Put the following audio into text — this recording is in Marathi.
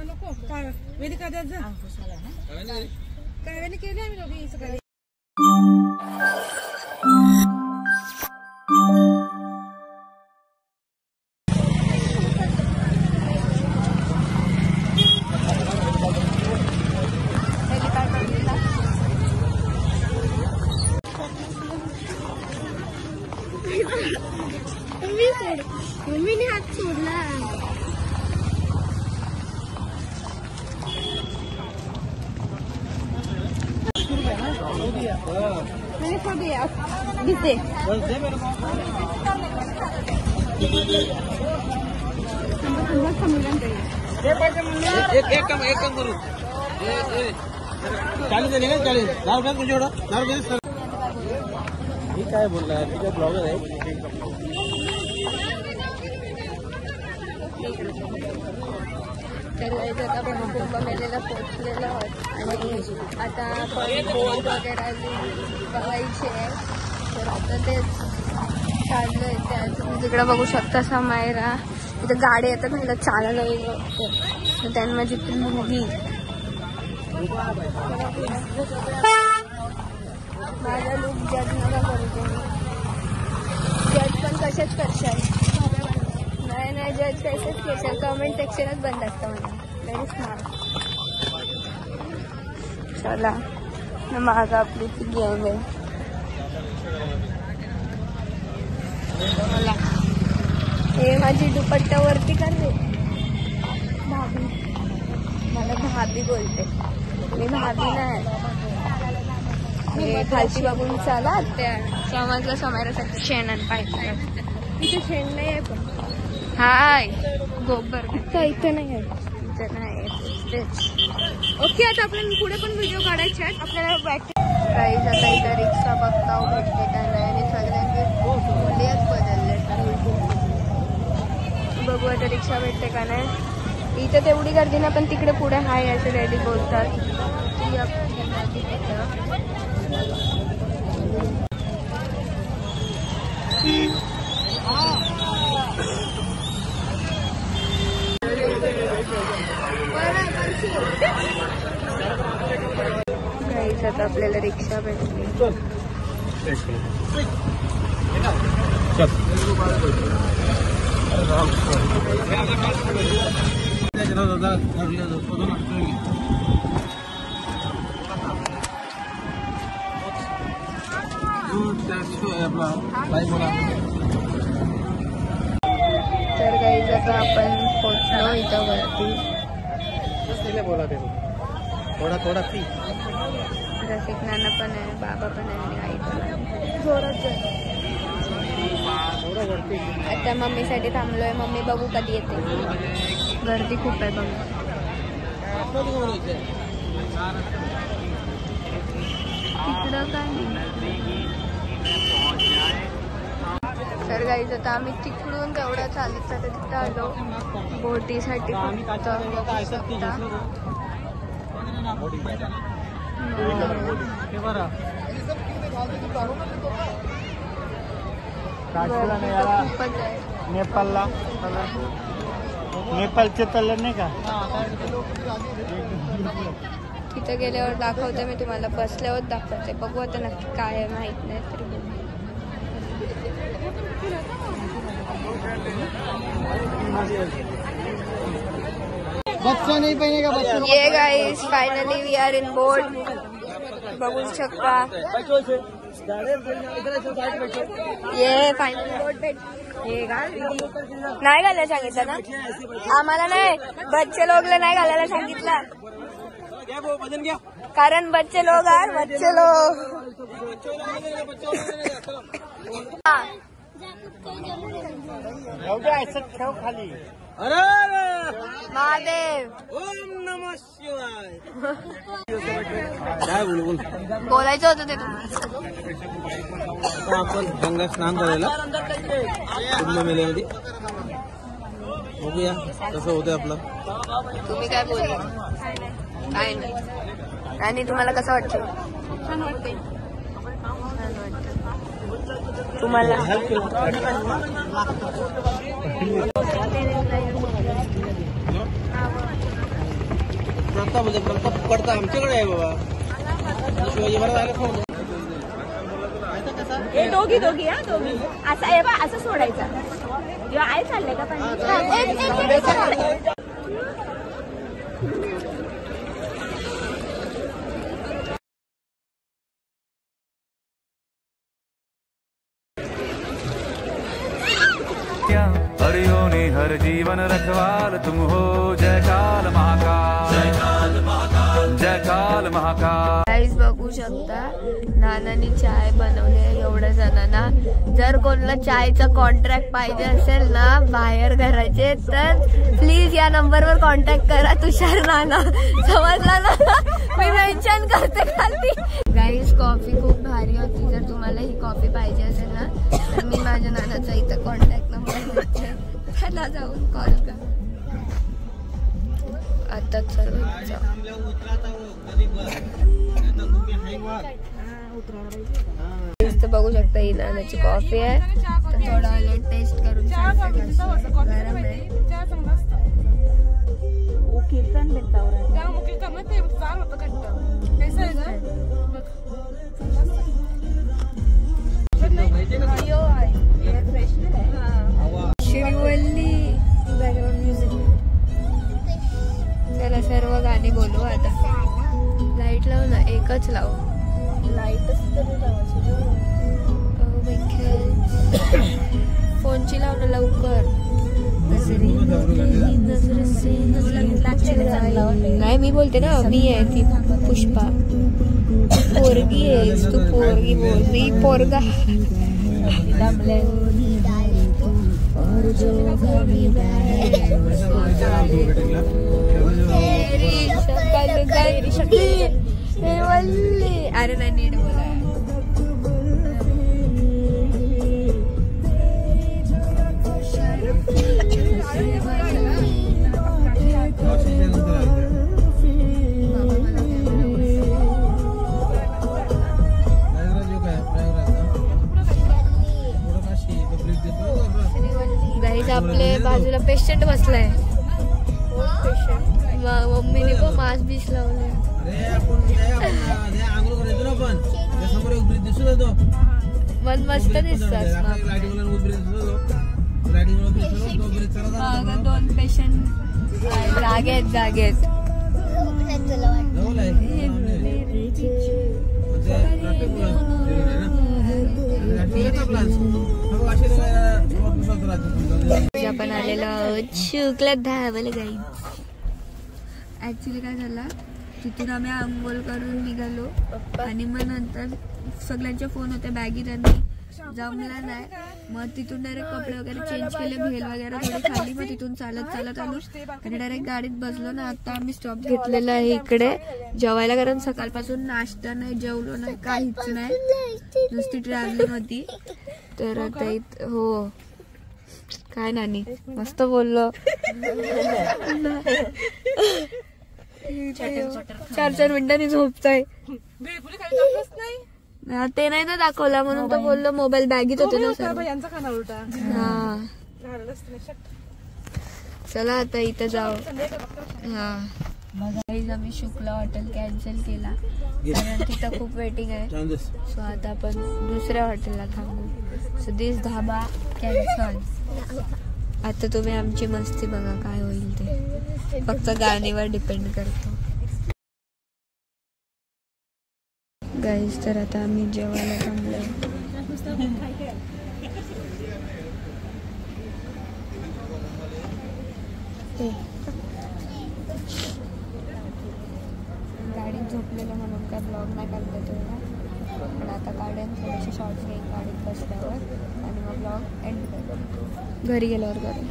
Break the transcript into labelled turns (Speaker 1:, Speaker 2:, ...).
Speaker 1: नको काय वेदिका द्या जा काय केली आम्ही दोघी सकाळी.
Speaker 2: मम्मीने हात सोडला. मैंने खा दिया दिसे
Speaker 3: एक काम करू 40 देणे का 40 10 रुपये कुठे एवढा 10 रुपये ही काय बोलला आहे तुझा ब्लॉगर आहे.
Speaker 2: तर आता आपण कुंभमेळ्याला पोहोचलेलो आहोत आणि आता आपण बोट वगैरे बघायचे आहे. तर आता तेच चाललंय. त्याचं तिकडं बघू शकता समायरा इथं गाडी येतात म्हणजे चालायला वेगळं त्यांनी माझी मुलगी माझा लूक जज नका करतो. जज पण कसेच करशाल. नाही जज कसेच करशाल. कमेंट सेक्शनच बंद असतं मला. Very smart. चला मागं आपली ती गेम आहे. हे माझी दुपट्ट्यावरती कर रे भाभी. मला भाभी बोलते मी भाभी नाही. हे खालची बघून चला त्या समजलं समायरासाठी शेण आणि पाहिजे इथे शेण नाही आहे. पण हाय गोबर इथे नाही आहे. इथे नाही तेच. ओके आता आपल्याला पुढे पण व्हिडिओ काढायचे आहेत. आपल्याला काहीच आता इथं रिक्षा बघता भेटते का नाही आणि सगळ्यांचे मुलीच बदलले. बघू आता रिक्षा भेटते का नाही. इथं तेवढी गर्दी ना पण तिकडे पुढे हाय असे रेडी बोलतात. ती आपली काहीच आता आपल्याला रिक्षा भेटली. तर काही आता आपण पोहोचलो इथं वरती.
Speaker 3: थोडा पी.
Speaker 2: रसिक नाना पण आहे बाबा पण आहे आणि आई पण आहे. जोरात आता मम्मीसाठी थांबलोय. मम्मी बघू कधी येते. गर्दी खूप आहे बघा. तिकडं काय तर गाईज आता आम्ही तिकडून तेवढं चालत तिथं आलो बोटीसाठी.
Speaker 3: नेपाळला नेपाळचे तळ नाही का
Speaker 2: तिथं गेल्यावर दाखवते मी तुम्हाला. बसल्यावर दाखवते. बघू आता नक्की काय आहे माहित नाही तरी.
Speaker 3: बच्चा नहीं पहनेगा बच्चा.
Speaker 2: ये guys finally we are in boat. बघू शकता ये फायनली बोट भेट. हे नाही घालायला सांगितलं ना आम्हाला. नाही बच्चे लोकला नाही घालायला सांगितलं कारण बच्चे लोग आहे. बच्चे लोग
Speaker 3: ठेव खाली.
Speaker 2: अरे महादेव
Speaker 3: ओम नमः शिवाय. काय बोल
Speaker 2: बोलायचं होतं ते
Speaker 3: आपण गंगा स्नान करायला कुंभमेळ्यामध्ये. बघूया कसं होतं आपलं.
Speaker 2: तुम्ही काय बोलला. काय नाही. आणि तुम्हाला कसं वाटतं. छान वाटतंय. तुम्हाला
Speaker 3: पडता म्हणजे पडता पडता आमच्याकडे आहे बाबा. शिवाजी महाराज आले फोन
Speaker 2: दोघी दोघी हा दोघी असं आहे बा असं सोडायचं. आई चाललंय का पण
Speaker 4: हरियोनि हर जीवन रखवाल तुम हो. जय काल महाकाल, जय काल महाकाल, जय काल महाकाल.
Speaker 2: गाईस बघू शकता नानानी चाय बनवले एवढ्या जणांना. जर कोणाला चायचा कॉन्ट्रॅक्ट पाहिजे असेल ना बाहेर घराचे तर प्लीज या नंबरवर कॉन्टॅक्ट करा. तुषार नाना समजला ना मी मेन्शन करते खाली. गाईस कॉफी खूप भारी होती. जर तुम्हाला ही कॉफी पाहिजे असेल ना तर मी माझ्या नानाचा इथं कॉन्टॅक्ट नंबर देते. त्याला जाऊन कॉल कर. आता सर्व बघू शकता ही नानाची कॉफी आहे. तर थोडा वेळ टेस्ट करून गरम आहे. कीर्तन श्रीवल्ली बॅकग्राउंड म्युझिक. चला सर्व गाणी बोलू आता. लाईट लाव ना एकच लाव. फोनची लाव ना लवकर. नाही मी बोलते ना मी आहे ती पुष्पा. पोरगी आहेस तू पोरगी बोल मी पोरगा. अरे नाही नीट बोला. आपले बाजूला पेशंट बसलाय. मम्मीने पण मास्क बीस लावले. मन मस्त दिसतात. दोन पेशंट जागेत जागेत. आपण आलेलो शुक्ला धावायला गाई. ऍक्च्युली काय झालं तिथून आम्ही आंघोळ करून निघालो आणि मग नंतर सगळ्यांचे फोन होते बॅगी त्यांनी जमला नाही. मग तिथून डायरेक्ट कपडे वगैरे चेंज केले भेल वगैरे थोडी खाली. मग तिथून चालत चालत आलो आणि डायरेक्ट गाडीत बसलो ना. आता आम्ही स्टॉप घेतलेला आहे इकडे जेवायला. कारण सकाळपासून नाश्ता नाही जेवलो नाही काहीच नाही नुसती ट्रॅव्हलिंग होती. तर आता हो काय नानी मस्त बोललो. 4-4 मिनिटांनी झोपताय. ते नाही ना दाखवला म्हणून तो बोललो मोबाईल बॅगीत होते ना सर. हा चला आता इथं जाऊ. हा आम्ही शुक्ला हॉटेल कॅन्सल केला कारण तिथं खूप वेटिंग आहे. सो आता आपण दुसऱ्या हॉटेलला थांबू. So this dhaba cancel. आता तुम्ही आमची मस्ती बघा काय होईल ते. फक्त गाणीवर डिपेंड करतो. गाईस तर आता आम्ही जेवायला थांबलोय. गाडीत झोपलेलं म्हणून काय ब्लॉग नाही काढता तेवढा. पण आता काढेन थोडेसे शॉर्ट्स घेईन गाडीत बसल्यावर आणि मग ब्लॉग एंड करेन घरी गेल्यावर करेन.